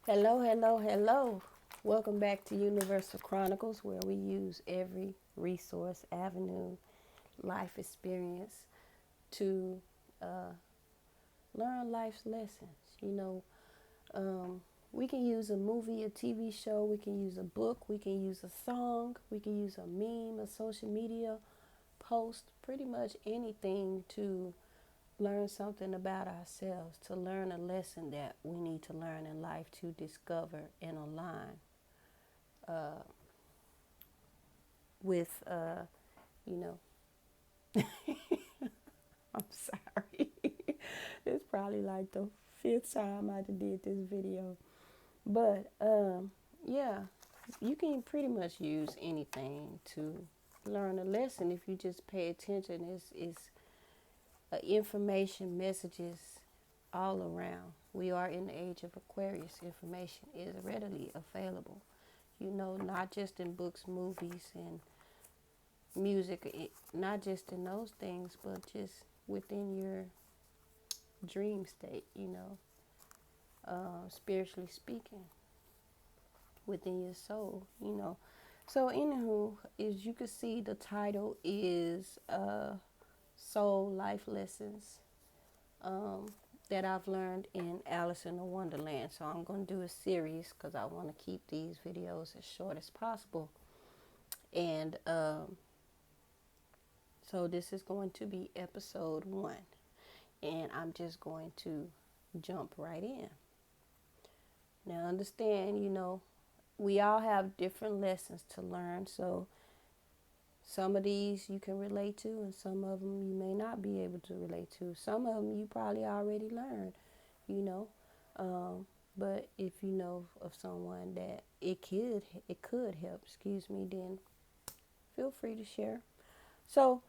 Hello, hello, hello. Welcome back to Universal Chronicles, where we use every resource, avenue, life experience to uh, learn life's lessons. Um, we can use a movie, a TV show, we can use a book, we can use a song, we can use a meme, a social media post, pretty much anything to learn something about ourselves, to learn a lesson that we need to learn in life to discover and align uh, with, you know, I'm sorry. It's probably like the fifth time I did this video. But yeah, you can pretty much use anything to learn a lesson if you just pay attention. It's information, messages all around. We are in the age of Aquarius. Information is readily available. Not just in books, movies, and music, not just in those things, but just within your dream state, spiritually speaking, within your soul. So, anywho, as you can see, the title is Soul Life Lessons um, that I've learned in Alice in the Wonderland. So, I'm going to do a series because I want to keep these videos as short as possible. And so, this is going to be episode 1. And I'm just going to jump right in. Now, understand, we all have different lessons to learn. So, some of these you can relate to, and some of them you may not be able to relate to. Some of them you probably already learned, you know. But if you know of someone that it could help, then feel free to share. So,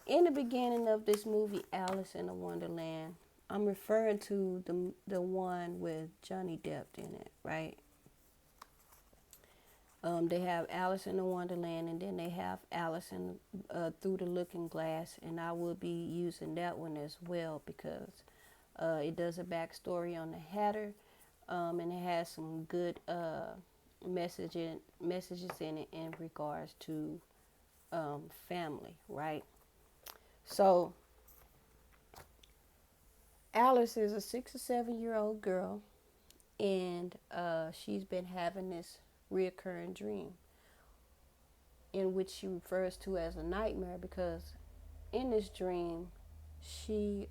in the beginning of this movie, Alice in the Wonderland, I'm referring to the one with Johnny Depp in it, right? They have Alice in the Wonderland, and then they have Alice in Through the Looking Glass, and I will be using that one as well because it does a backstory on the Hatter, and it has some good messages in it in regards to family, right? So Alice is a 6 or 7 year old girl, and she's been having this reoccurring dream in which she refers to as a nightmare because in this dream she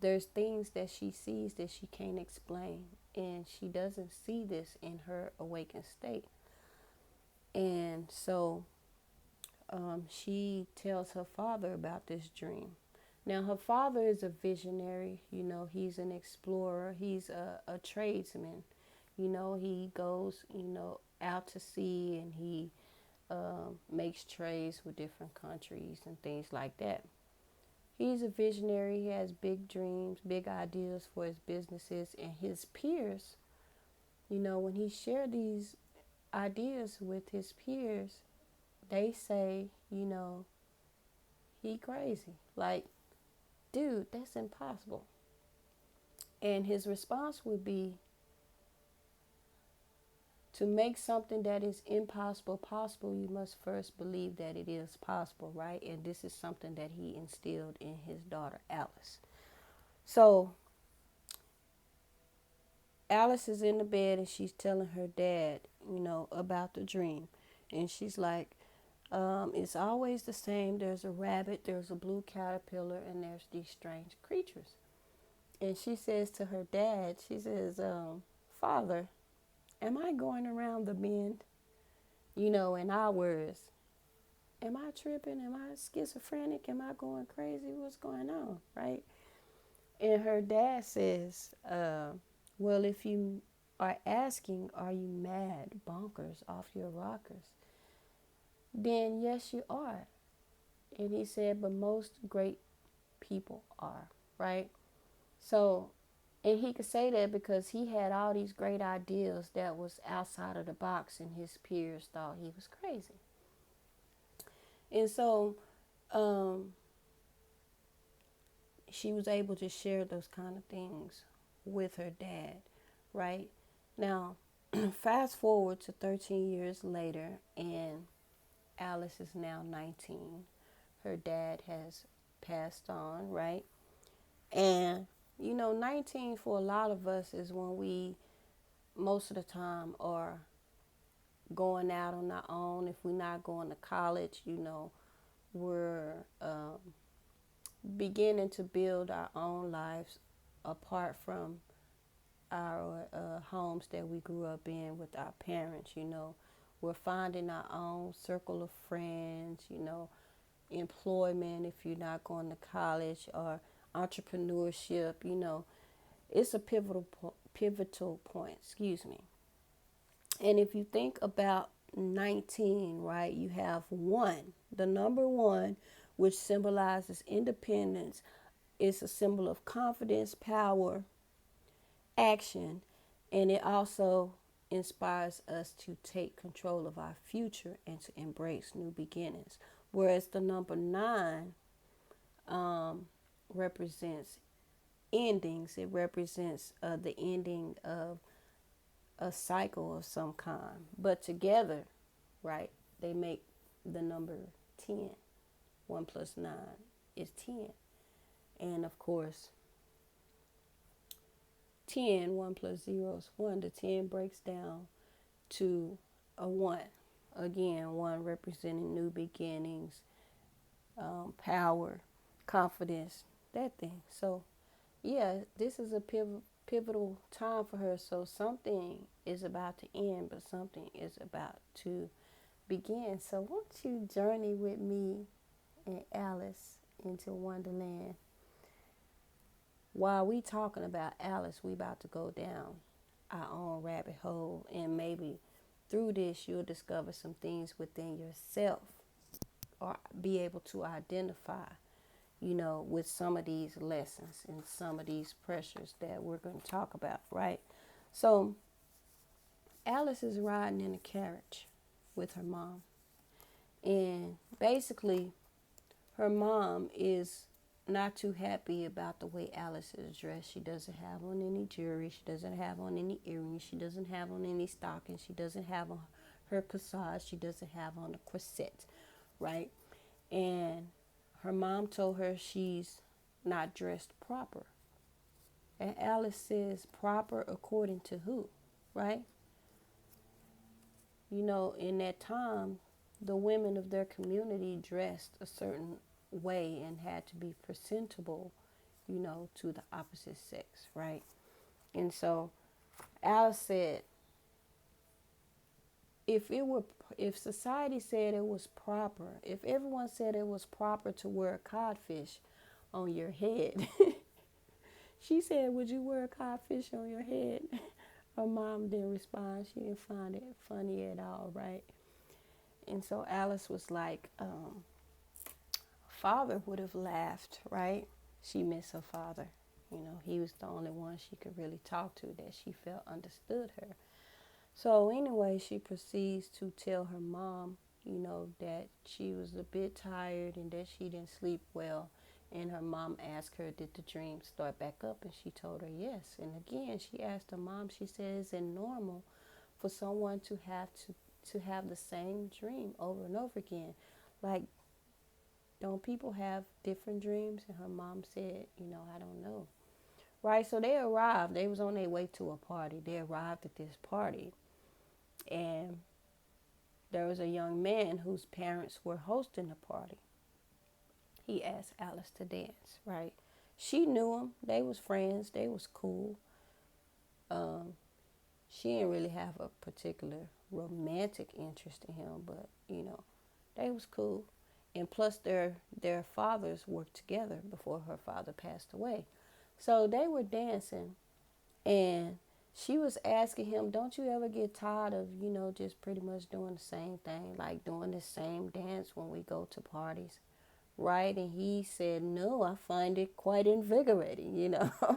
there's things that she sees that she can't explain, and she doesn't see this in her awakened state. And so she tells her father about this dream. Now her father is a visionary, he's an explorer, he's a tradesman. He goes, out to sea, and he makes trades with different countries and things like that. He's a visionary. He has big dreams, big ideas for his businesses, and his peers, when he shared these ideas with his peers, they say, he crazy. Like, dude, that's impossible. And his response would be, to make something that is impossible possible, you must first believe that it is possible, right? And this is something that he instilled in his daughter, Alice. So, Alice is in the bed and she's telling her dad, about the dream. And she's like, it's always the same. There's a rabbit, there's a blue caterpillar, and there's these strange creatures. And she says to her dad, she says, Father, am I going around the bend? In our words, am I tripping? Am I schizophrenic? Am I going crazy? What's going on? Right? And her dad says, well, if you are asking, are you mad, bonkers, off your rockers? Then yes, you are. And he said, but most great people are, right? So, and he could say that because he had all these great ideas that was outside of the box, and his peers thought he was crazy. And so, um, she was able to share those kind of things with her dad. right? Now, fast forward to 13 years later, and Alice is now 19. Her dad has passed on, right? And, 19 for a lot of us is when we, most of the time, are going out on our own. If we're not going to college, we're beginning to build our own lives apart from our homes that we grew up in with our parents. We're finding our own circle of friends, employment if you're not going to college, or entrepreneurship. It's a pivotal point, excuse me. And if you think about 19, right, you have one, the number one, which symbolizes independence. It's a symbol of confidence, power, action, and it also inspires us to take control of our future and to embrace new beginnings. Whereas the number nine represents endings, it represents the ending of a cycle of some kind. But together, right, they make the number 10. 1 plus 9 is 10. And of course, 1 plus 0 is 1. The 10 breaks down to a 1. Again, 1 representing new beginnings, power, confidence, that thing. So, yeah, this is a pivotal time for her. So something is about to end, but something is about to begin. So won't you journey with me and Alice into Wonderland? While we talking about Alice, we about to go down our own rabbit hole, and maybe through this you'll discover some things within yourself or be able to identify, with some of these lessons and some of these pressures that we're going to talk about, right? So Alice is riding in a carriage with her mom, and basically her mom is not too happy about the way Alice is dressed. She doesn't have on any jewelry. She doesn't have on any earrings. She doesn't have on any stockings. She doesn't have on her corsage. She doesn't have on a corset, right? And her mom told her she's not dressed proper. And Alice says, proper according to who, right? In that time, the women of their community dressed a certain way and had to be presentable, to the opposite sex, right? And so Alice said, if society said it was proper, if everyone said it was proper to wear a codfish on your head, she said, would you wear a codfish on your head? Her mom didn't respond. She didn't find it funny at all, right? And so Alice was like, father would have laughed, right? She missed her father. He was the only one she could really talk to that she felt understood her. So anyway, she proceeds to tell her mom, that she was a bit tired and that she didn't sleep well. And her mom asked her, did the dream start back up? And she told her yes. And again, she asked her mom, she said, is it normal for someone to have the same dream over and over again? Like, don't people have different dreams? And her mom said, I don't know. Right, so they arrived. They was on their way to a party. They arrived at this party. And there was a young man whose parents were hosting the party. He asked Alice to dance, right? She knew him. They was friends. They was cool. She didn't really have a particular romantic interest in him, but, they was cool. And plus their fathers worked together before her father passed away. So they were dancing, and she was asking him, don't you ever get tired of, just pretty much doing the same thing, like doing the same dance when we go to parties, right? And he said, no, I find it quite invigorating, and I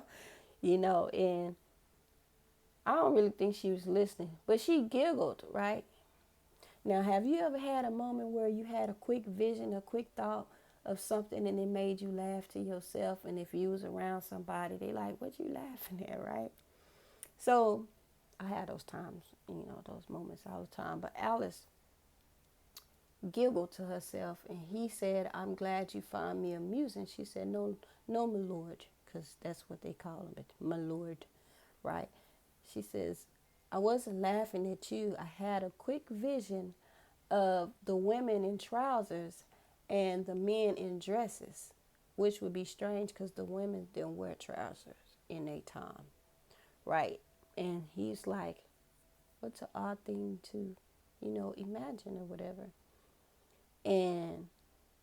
don't really think she was listening, but she giggled, right? Now, have you ever had a moment where you had a quick vision, a quick thought of something, and it made you laugh to yourself? And if you was around somebody, they like, what you laughing at, right? So I had those times, those moments all the time. But Alice giggled to herself, and he said, "I'm glad you find me amusing." She said, "No, no, my lord," because that's what they call him, my lord, right? She says, "I wasn't laughing at you. I had a quick vision of the women in trousers and the men in dresses, which would be strange because the women didn't wear trousers in their time, right?" And he's like, "What's an odd thing to, imagine or whatever?" And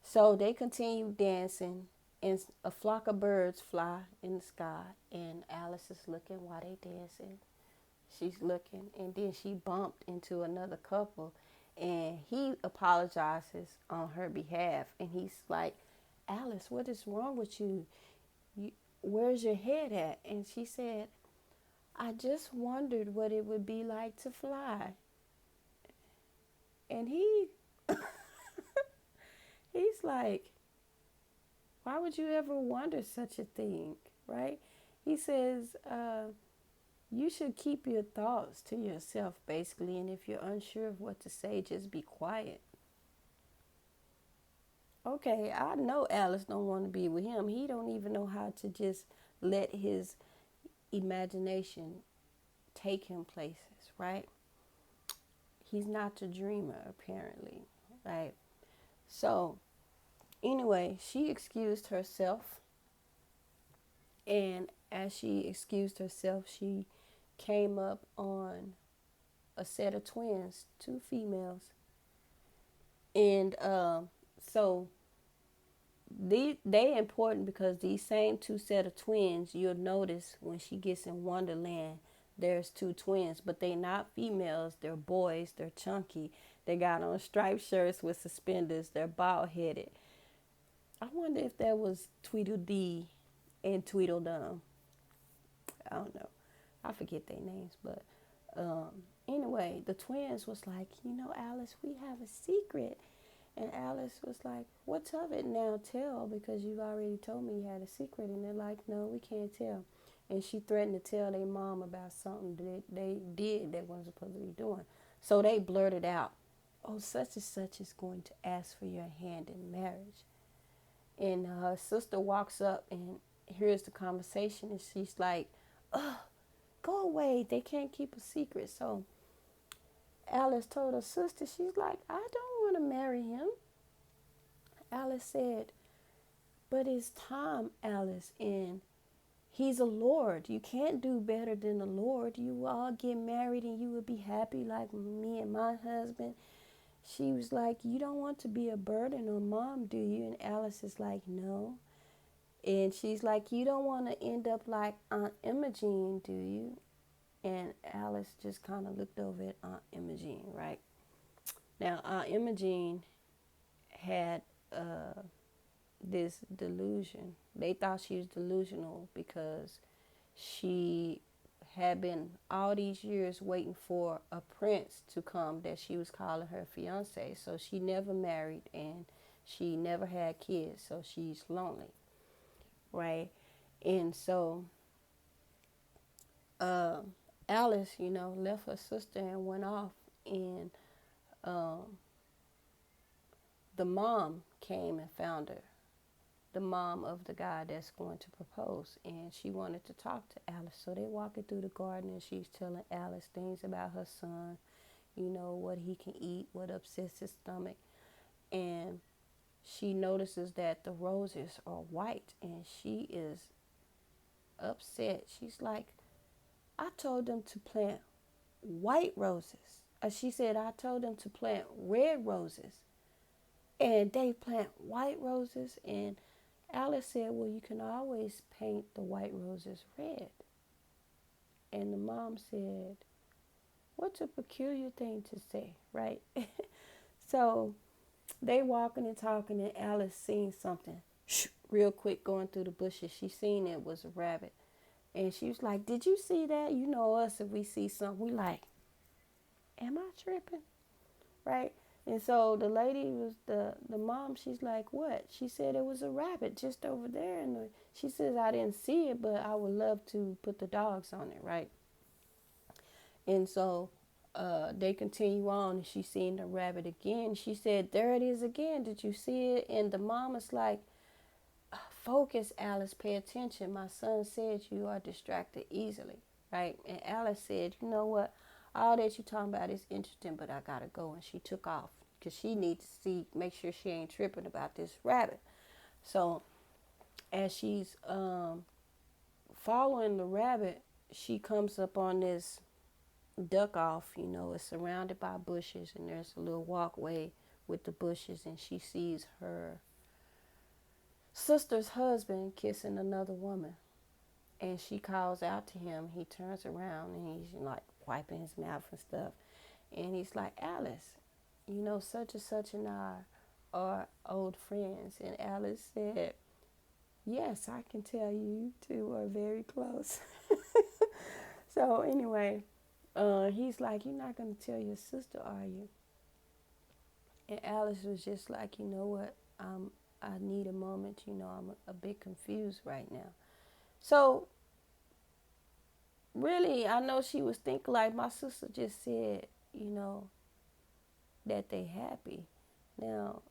so they continue dancing, and a flock of birds fly in the sky, and Alice is looking while they dancing. She's looking, and then she bumped into another couple, and he apologizes on her behalf, and he's like, "Alice, what is wrong with you? Where's your head at?" And she said, "I just wondered what it would be like to fly." And he's like, "Why would you ever wonder such a thing?" Right? He says, "You should keep your thoughts to yourself, basically, and if you're unsure of what to say, just be quiet." Okay, I know Alice don't want to be with him. He don't even know how to just let his imagination take him places, right? He's not a dreamer, apparently, right? So, anyway, she excused herself, and as she excused herself, she came up on a set of twins, two females. And so they important because these same two set of twins, you'll notice when she gets in Wonderland, there's two twins, but they not females, they're boys, they're chunky. They got on striped shirts with suspenders, they're bald headed. I wonder if that was Tweedledee and Tweedledum. I don't know. I forget their names, but anyway, the twins was like, "Alice, we have a secret." And Alice was like, "What's of it now? Tell, because you've already told me you had a secret." And they're like, "No, we can't tell." And she threatened to tell their mom about something that they did that wasn't supposed to be doing. So they blurted out, "Oh, such and such is going to ask for your hand in marriage." And her sister walks up and hears the conversation, and she's like, "Ugh, go away. They can't keep a secret." So Alice told her sister, she's like, "I don't want to marry him." Alice said, "But it's time, Alice, and he's a lord. You can't do better than a lord. You will all get married and you will be happy like me and my husband." She was like, "You don't want to be a burden on mom, do you?" And Alice is like, "No." And she's like, "You don't want to end up like Aunt Imogene, do you?" And Alice just kind of looked over at Aunt Imogene, right? Now, Aunt Imogene had this delusion. They thought she was delusional because she had been all these years waiting for a prince to come that she was calling her fiance. So she never married and she never had kids. So she's lonely, right? And so Alice, left her sister and went off. And um, the mom came and found her, the mom of the guy that's going to propose, and she wanted to talk to Alice. So they walking through the garden, and she's telling Alice things about her son, what he can eat, what upsets his stomach. And she notices that the roses are white, and she is upset. She's like, "I told them to plant white roses." She said, "I told them to plant red roses, and they plant white roses." And Alice said, "Well, you can always paint the white roses red." And the mom said, "What's a peculiar thing to say," right? So they walking and talking, and Alice seen something real quick going through the bushes. She seen it was a rabbit. And she was like, "Did you see that?" You know us, if we see something, we like, "Am I tripping?" Right? And so the lady was the mom, she's like, "What?" She said, "It was a rabbit just over there." And she says, "I didn't see it, but I would love to put the dogs on it," right? And so they continue on, and she seen the rabbit again. She said, "There it is again. Did you see it?" And the mama's like, "Focus, Alice. Pay attention. My son said you are distracted easily, right?" And Alice said, "You know what? All that you talking about is interesting, but I gotta go." And she took off because she needs to see, make sure she ain't tripping about this rabbit. So as she's following the rabbit, she comes up on this duck off. It's surrounded by bushes, and there's a little walkway with the bushes, and she sees her sister's husband kissing another woman. And she calls out to him. He turns around, and he's like wiping his mouth and stuff. And he's like, "Alice, such and such and I are old friends." And Alice said, "Yes, I can tell you two are very close." So anyway, he's like, "You're not going to tell your sister, are you?" And Alice was just like, "You know what? I need a moment. I'm a bit confused right now." So really, I know she was thinking like, my sister just said, that they happy. Now,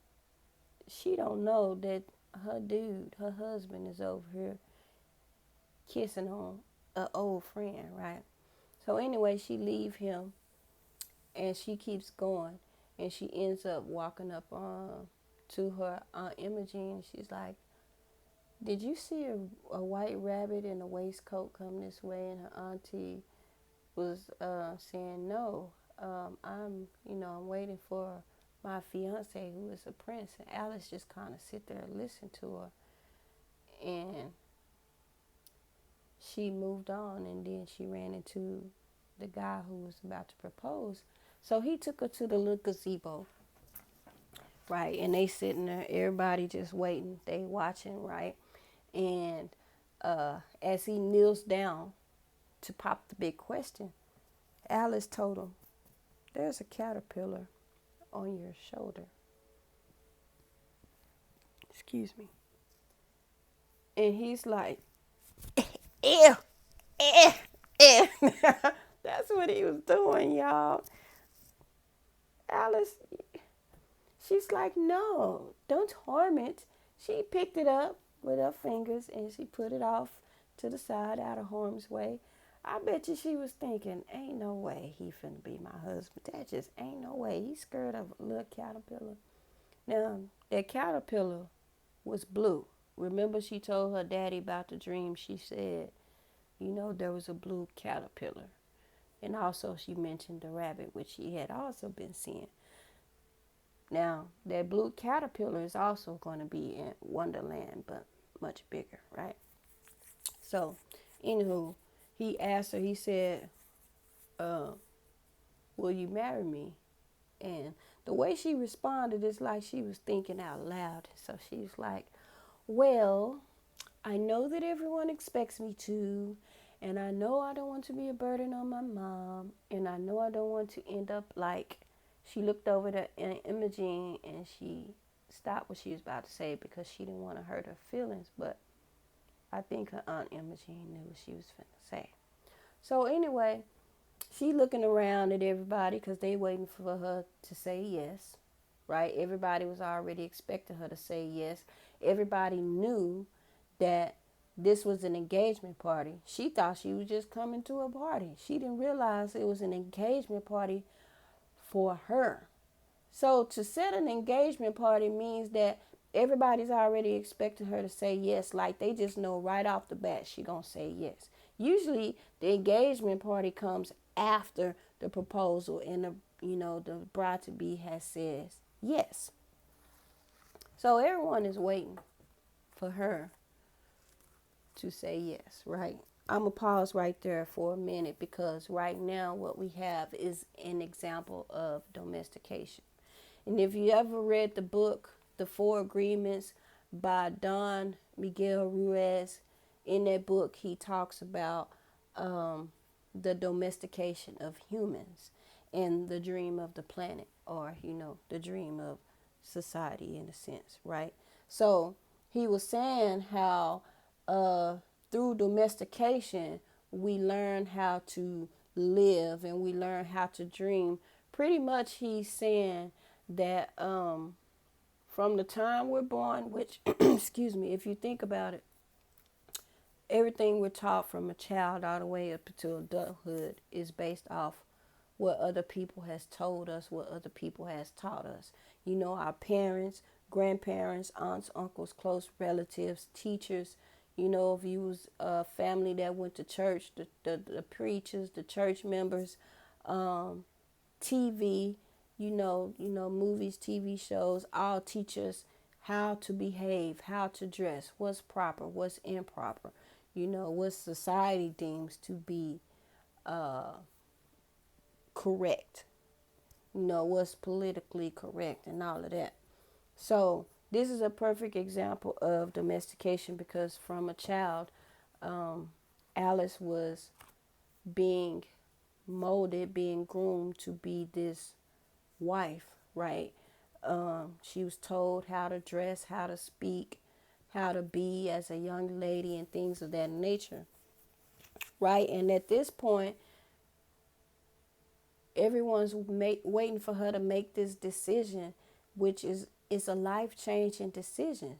she don't know that her dude, her husband, is over here kissing on an old friend, right? So anyway, she leave him, and she keeps going, and she ends up walking up to her Aunt Imogene. She's like, "Did you see a white rabbit in a waistcoat come this way?" And her auntie was saying, "No, I'm waiting for my fiance, who is a prince." And Alice just kind of sit there and listen to her, and she moved on, and then she ran into the guy who was about to propose. So he took her to the little gazebo, right? And they sitting there, everybody just waiting, they watching, right? And as he kneels down to pop the big question, Alice told him, "There's a caterpillar on your shoulder." Excuse me. And he's like, "Ew, ew, ew." That's what he was doing, y'all. Alice, she's like, "No, don't harm it." She picked it up with her fingers, and she put it off to the side out of harm's way. I bet you she was thinking, "Ain't no way he finna be my husband. That just ain't no way. He's scared of a little caterpillar." Now, that caterpillar was blue. Remember, she told her daddy about the dream. She said, there was a blue caterpillar. And also she mentioned the rabbit, which she had also been seeing. Now, that blue caterpillar is also going to be in Wonderland, but much bigger, right? So, anywho, he asked her, he said, uh, "Will you marry me?" And the way she responded is like she was thinking out loud. So she's like, "Well, I know that everyone expects me to, and I know I don't want to be a burden on my mom, and I know I don't want to end up like," she looked over to Imogene, and she stopped what she was about to say because she didn't want to hurt her feelings, but I think her Aunt Imogene knew what she was finna say. So anyway, she looking around at everybody because they waiting for her to say yes, right? Everybody was already expecting her to say yes. Everybody knew that this was an engagement party. She thought she was just coming to a party. She didn't realize it was an engagement party for her. So to set an engagement party means that everybody's already expecting her to say yes. Like they just know right off the bat she gonna say yes. Usually the engagement party comes after the proposal and the bride to be has said yes. So everyone is waiting for her to say yes, right? I'm going to pause right there for a minute because right now what we have is an example of domestication. And if you ever read the book, The Four Agreements by Don Miguel Ruiz, in that book he talks about the domestication of humans and the dream of the planet, or, the dream of society in a sense, right? So he was saying how through domestication we learn how to live and we learn how to dream. Pretty much he's saying that from the time we're born, which, excuse me, if you think about it, everything we're taught from a child all the way up to adulthood is based off what other people has told us, what other people has taught us. You know, our parents, grandparents, aunts, uncles, close relatives, teachers. You know, if you was a family that went to church, the preachers, the church members, um, TV, movies, TV shows, all teach us how to behave, how to dress, what's proper, what's improper, what society deems to be uh, correct, what's politically correct and all of that. So this is a perfect example of domestication because from a child, um, Alice was being molded, being groomed to be this wife, right? She was told how to dress, how to speak, how to be as a young lady, and things of that nature, right? And at this point, everyone's waiting for her to make this decision, which is a life changing decision.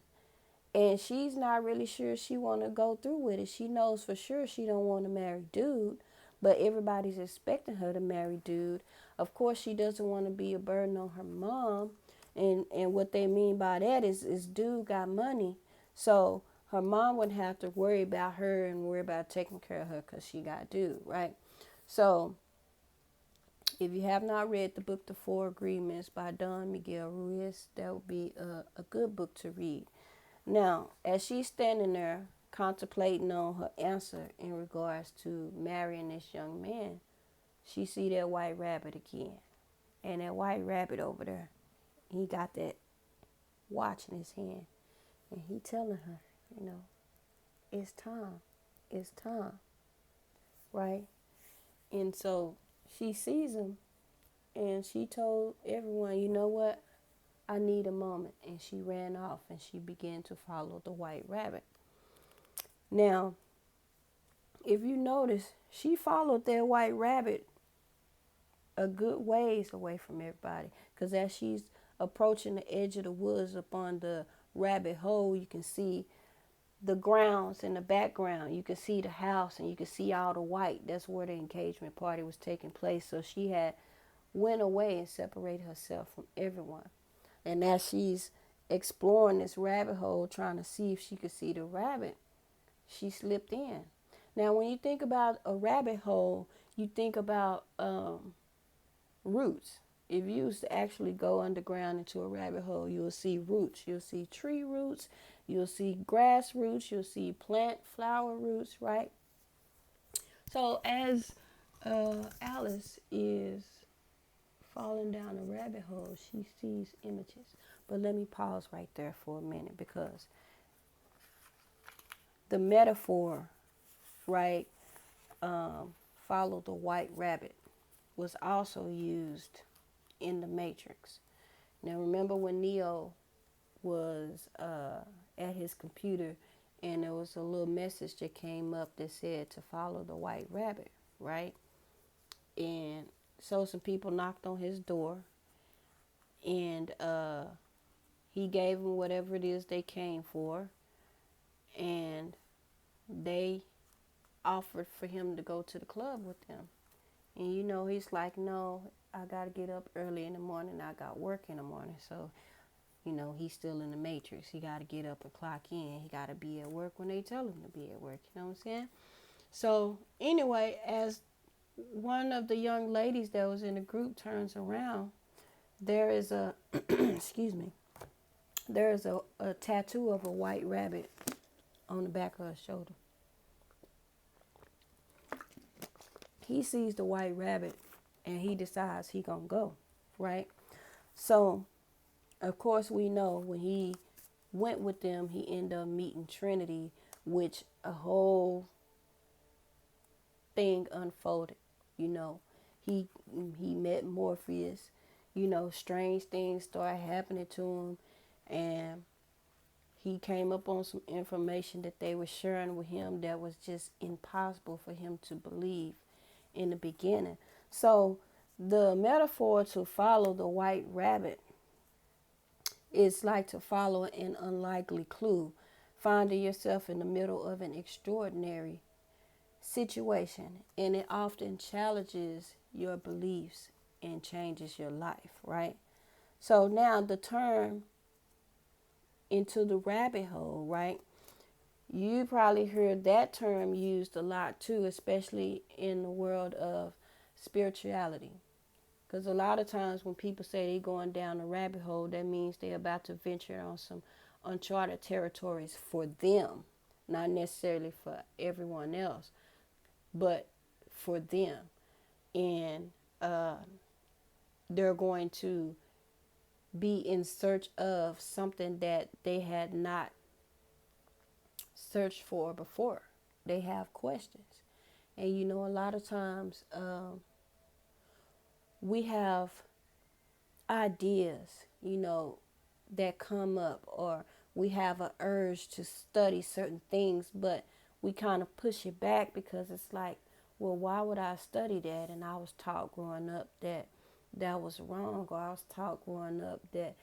And she's not really sure she want to go through with it. She knows for sure she don't want to marry dude, but everybody's expecting her to marry dude. Of course, she doesn't want to be a burden on her mom. And what they mean by that is dude got money. So her mom wouldn't have to worry about her and worry about taking care of her because she got dude, right? So if you have not read the book The Four Agreements by Don Miguel Ruiz, that would be a good book to read. Now, as she's standing there contemplating on her answer in regards to marrying this young man, she see that white rabbit again. And that white rabbit over there, he got that watch in his hand. And he telling her, it's time. It's time. Right? And so she sees him and she told everyone, you know what? I need a moment. And she ran off and she began to follow the white rabbit. Now, if you notice, she followed that white rabbit a good ways away from everybody. Because as she's approaching the edge of the woods up on the rabbit hole, you can see the grounds in the background. You can see the house and you can see all the white. That's where the engagement party was taking place. So she had went away and separated herself from everyone. And as she's exploring this rabbit hole, trying to see if she could see the rabbit, she slipped in. Now, when you think about a rabbit hole, you think about roots. If you used to actually go underground into a rabbit hole, you'll see roots. You'll see tree roots. You'll see grass roots. You'll see plant, flower roots, right? So as Alice is falling down a rabbit hole, she sees images. But let me pause right there for a minute because the metaphor, right, follow the white rabbit, was also used in the Matrix. Now remember when Neo was at his computer and there was a little message that came up that said to follow the white rabbit, right? And so some people knocked on his door and he gave them whatever it is they came for, and they offered for him to go to the club with them. And he's like, no, I got to get up early in the morning. I got work in the morning. So, he's still in the matrix. He got to get up and clock in. He got to be at work when they tell him to be at work. You know what I'm saying? So, anyway, as one of the young ladies that was in the group turns around, there is a, excuse me, there is a tattoo of a white rabbit on the back of her shoulder. He sees the white rabbit and he decides he gonna go, right? So, of course, we know when he went with them, he ended up meeting Trinity, which a whole thing unfolded. You know, he he met Morpheus. Strange things started happening to him, and he came up on some information that they were sharing with him that was just impossible for him to believe. in the beginning. So the metaphor to follow the white rabbit is like to follow an unlikely clue, finding yourself in the middle of an extraordinary situation, and it often challenges your beliefs and changes your life, right? So now the term into the rabbit hole, right? You probably heard that term used a lot too, especially in the world of spirituality. Because a lot of times when people say they're going down a rabbit hole, that means they're about to venture on some uncharted territories for them, not necessarily for everyone else, but for them. And uh, they're going to be in search of something that they had not searched for before. They have questions. And you know, a lot of times we have ideas, you know, that come up, or we have an urge to study certain things, but we kind of push it back because it's like, well, why would I study that? And I was taught growing up that that was wrong, or I was taught growing up that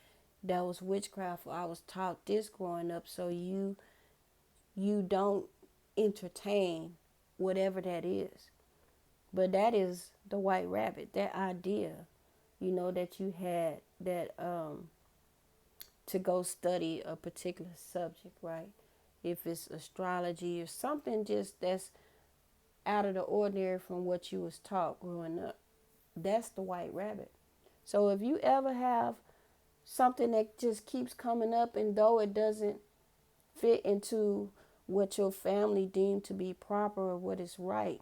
that was witchcraft, or I was taught this growing up. So you don't entertain whatever that is. But that is the white rabbit, that idea, you know, that you had that to go study a particular subject, right? If it's astrology or something just that's out of the ordinary from what you was taught growing up, that's the white rabbit. So if you ever have something that just keeps coming up, and though it doesn't fit into what your family deemed to be proper or what is right,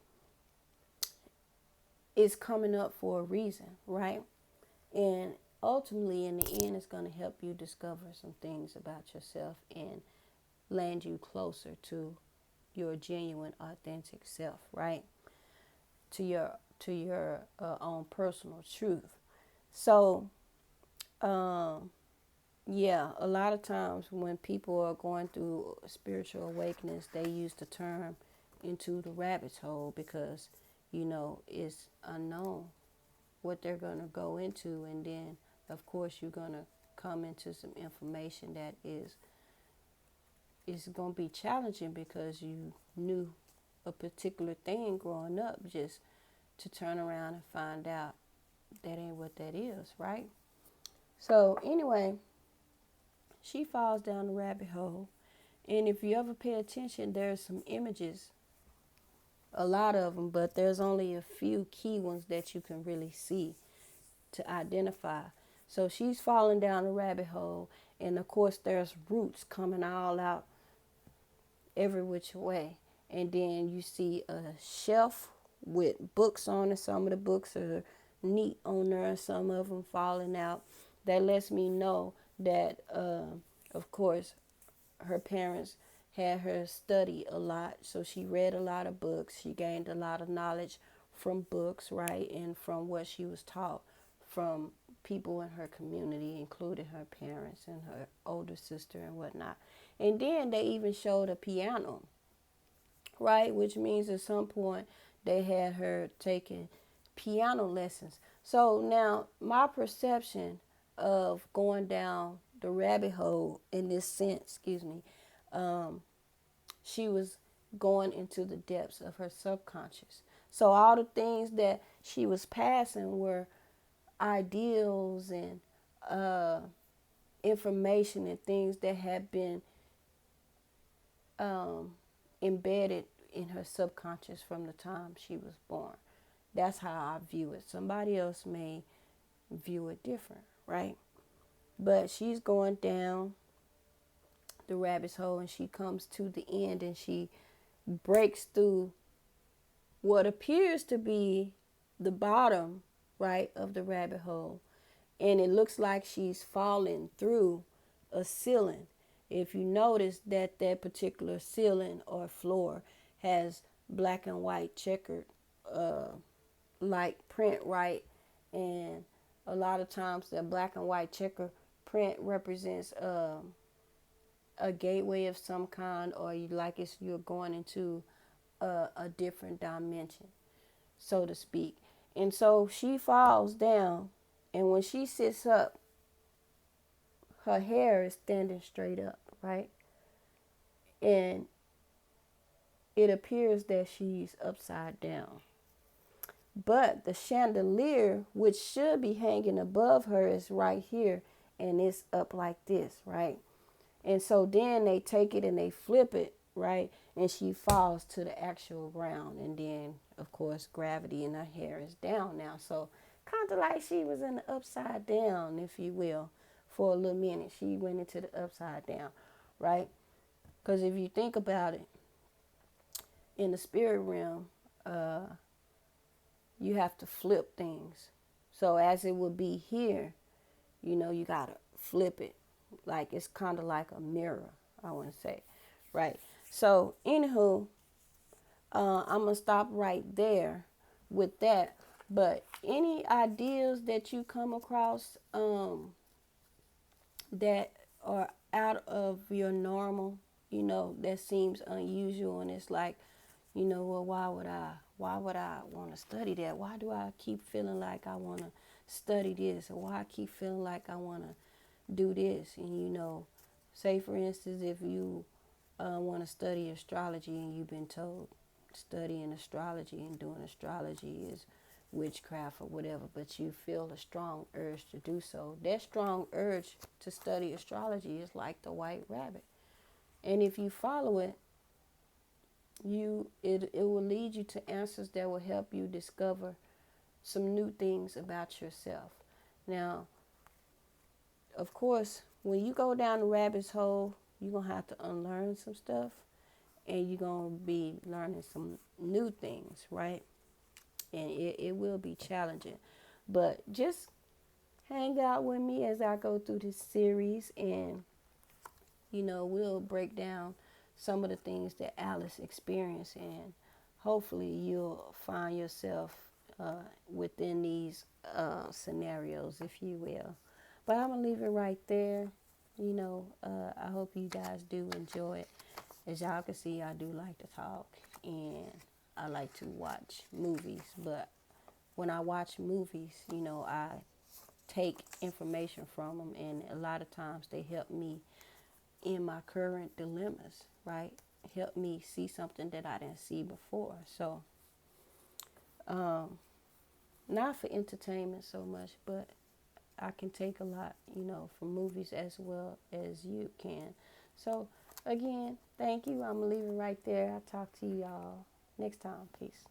it's coming up for a reason, right? And ultimately, in the end, it's going to help you discover some things about yourself and land you closer to your genuine, authentic self, right? To your own personal truth. So, um, yeah, a lot of times when people are going through spiritual awakenings, they use the term into the rabbit's hole because, you know, it's unknown what they're going to go into. And then, of course, you're going to come into some information that is going to be challenging because you knew a particular thing growing up, just to turn around and find out that ain't what that is, right? So anyway, she falls down the rabbit hole. And if you ever pay attention, there's some images, a lot of them, but there's only a few key ones that you can really see to identify. So she's falling down the rabbit hole, and of course there's roots coming all out every which way. And then you see a shelf with books on it. Some of the books are neat on there, some of them falling out. That lets me know that, of course, her parents had her study a lot. So she read a lot of books. She gained a lot of knowledge from books, right? And from what she was taught from people in her community, including her parents and her older sister and whatnot. And then they even showed a piano, right? Which means at some point they had her taking piano lessons. So now my perception of going down the rabbit hole in this sense, she was going into the depths of her subconscious. So all the things that she was passing were ideals and uh, information and things that had been um, embedded in her subconscious from the time she was born. That's how I view it. Somebody else may view it different, right? But she's going down the rabbit's hole, and she comes to the end, and she breaks through what appears to be the bottom, right, of the rabbit hole. And it looks like she's falling through a ceiling. If you notice that that particular ceiling or floor has black and white checkered like print, right? And a lot of times the black and white checker print represents a gateway of some kind, or you like it's you're going into a different dimension. so to speak. And so she falls down, and when she sits up, her hair is standing straight up, right? And it appears that she's upside down. But the chandelier, which should be hanging above her, is right here, and it's up like this, right? And so then they take it and they flip it, right? And she falls to the actual ground. And then, of course, gravity in her hair is down now. So kind of like she was in the upside down, if you will, for a little minute. She went into the upside down, right? Because if you think about it, in the spirit realm, uh, you have to flip things. So as it would be here, you got to flip it. Like it's kind of like a mirror, I want to say. Right. So, anywho, I'm going to stop right there with that. But any ideas that you come across that are out of your normal, that seems unusual, and it's like, well, why would I want to study that? Why do I keep feeling like I want to study this? Or why I keep feeling like I want to do this? And say for instance, if you want to study astrology and you've been told studying astrology and doing astrology is witchcraft or whatever, but you feel a strong urge to do so. That strong urge to study astrology is like the white rabbit. And if you follow it, it will lead you to answers that will help you discover some new things about yourself. Now, of course, when you go down the rabbit's hole, you're going to have to unlearn some stuff, and you're going to be learning some new things, right? And it will be challenging. But just hang out with me as I go through this series, and, we'll break down some of the things that Alice experienced, and hopefully you'll find yourself within these scenarios, if you will. But I'm going to leave it right there. I hope you guys do enjoy it. As y'all can see, I do like to talk, and I like to watch movies. But when I watch movies, I take information from them, and a lot of times they help me in my current dilemmas, right? Help me see something that I didn't see before. So, not for entertainment so much, but I can take a lot, from movies as well as you can. So, again, thank you. I'm going to leave it right there. I'll talk to y'all next time. Peace.